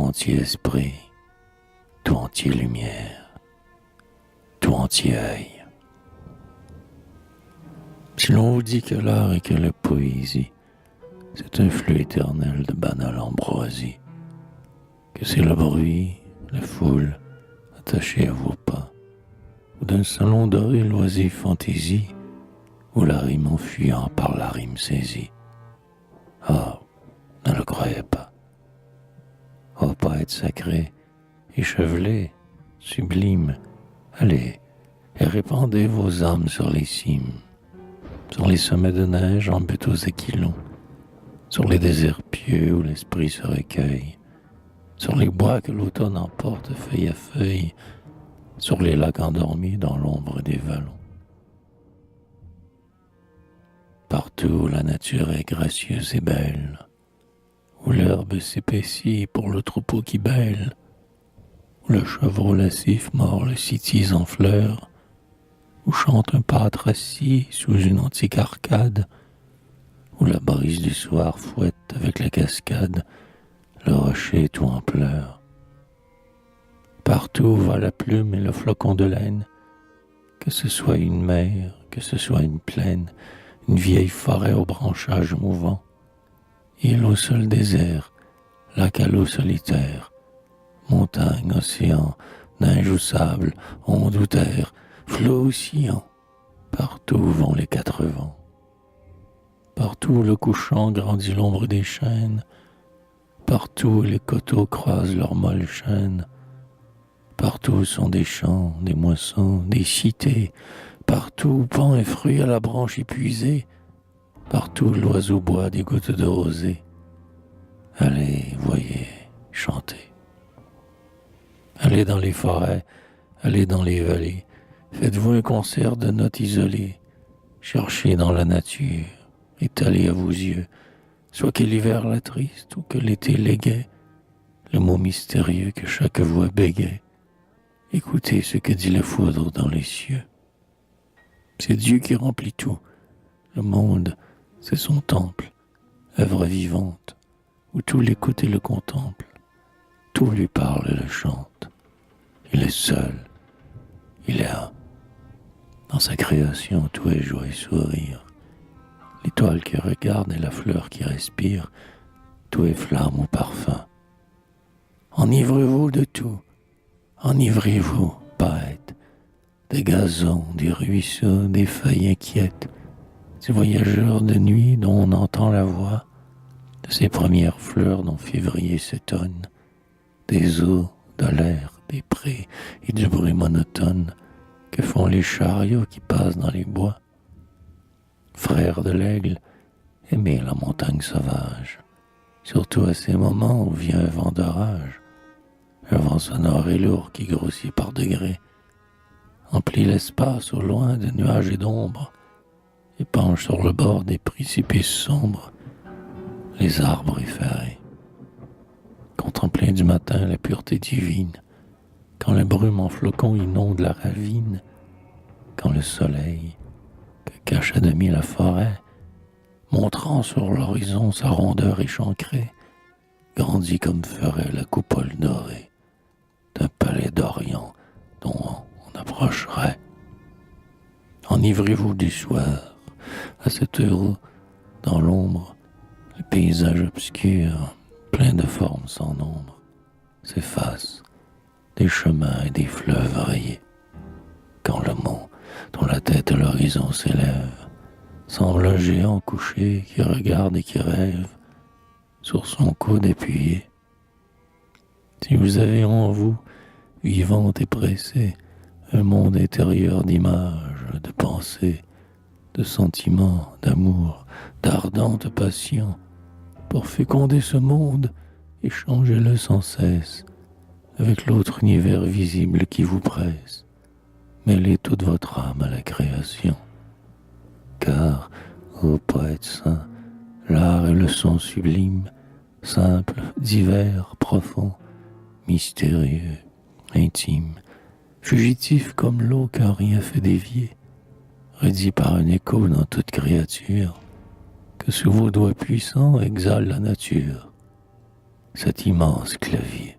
entier esprit, tout entier lumière, tout entier œil. Si l'on vous dit que l'art et que la poésie, c'est un flux éternel de banale ambroisie, que c'est le bruit, la foule, attachée à vos pas, ou d'un salon doré loisir fantaisie, où la rime en fuyant par la rime saisie. Ah, ne le croyez pas. Ô poète sacré, échevelé, sublime, allez, et répandez vos âmes sur les cimes, sur les sommets de neige en butte aux aquilons, sur les déserts pieux où l'esprit se recueille, sur les bois que l'automne emporte feuille à feuille, sur les lacs endormis dans l'ombre des vallons. Partout où la nature est gracieuse et belle, où l'herbe s'épaissit pour le troupeau qui bêle, où le chevreau lascif mord le cytise en fleurs, où chante un pâtre assis sous une antique arcade, où la brise du soir fouette avec la cascade le rocher tout en pleurs. Partout où va la plume et le flocon de laine, que ce soit une mer, que ce soit une plaine, une vieille forêt aux branchages mouvants, île au sol désert, lac à l'eau solitaire, montagne, océan, neige ou sable, onde ou terre, flot oscillant, partout vont les quatre vents. Partout où le couchant grandit l'ombre des chênes, partout où les coteaux croisent leurs molles chaînes, partout où sont des champs, des moissons, des cités, partout où pend et fruit à la branche épuisée, partout où l'oiseau boit des gouttes de rosée. Allez, voyez, chantez. Allez dans les forêts, allez dans les vallées, faites-vous un concert de notes isolées, cherchez dans la nature, étalez à vos yeux, soit que l'hiver l'attriste ou que l'été l'aigaie, le mot mystérieux que chaque voix bégaie. Écoutez ce que dit la foudre dans les cieux. C'est Dieu qui remplit tout. Le monde, c'est son temple, œuvre vivante, où tout l'écoute et le contemple. Tout lui parle et le chante. Il est seul. Il est un. Dans sa création, tout est joie et sourire. L'étoile qui regarde et la fleur qui respire, tout est flamme ou parfum. Enivrez-vous de tout. Enivrez-vous, poète, des gazons, des ruisseaux, des feuilles inquiètes, ces voyageurs de nuit dont on entend la voix, de ces premières fleurs dont février s'étonne, des eaux, de l'air, des prés et du bruit monotone que font les chariots qui passent dans les bois. Frères de l'aigle, aimez la montagne sauvage, surtout à ces moments où vient un vent d'orage, un vent sonore et lourd qui grossit par degrés, emplit l'espace au loin de nuages et d'ombres, et penche sur le bord des précipices sombres les arbres effarés. Contemplez du matin la pureté divine, quand la brume en flocons inonde la ravine, quand le soleil, que cache à demi la forêt, montrant sur l'horizon sa rondeur échancrée, grandit comme ferait la coupole dorée d'un palais d'Orient dont on approcherait. Enivrez-vous du soir, à cette heure où, dans l'ombre, le paysage obscur, plein de formes sans nombre, s'efface des chemins et des fleuves rayés, quand le mont, dont la tête à l'horizon s'élève, semble un géant couché qui regarde et qui rêve, sur son coude appuyé. Si vous avez en vous, vivante et pressée, un monde intérieur d'images, de pensées, de sentiments, d'amour, d'ardente passion, pour féconder ce monde, échangez-le sans cesse avec l'autre univers visible qui vous presse. Mêlez toute votre âme à la création. Car, ô poète saint, l'art est le son sublime, simple, divers, profond, mystérieux, intime, fugitif comme l'eau qu'un rien fait dévier, redit par un écho dans toute créature, que sous vos doigts puissants exhale la nature. cet immense clavier.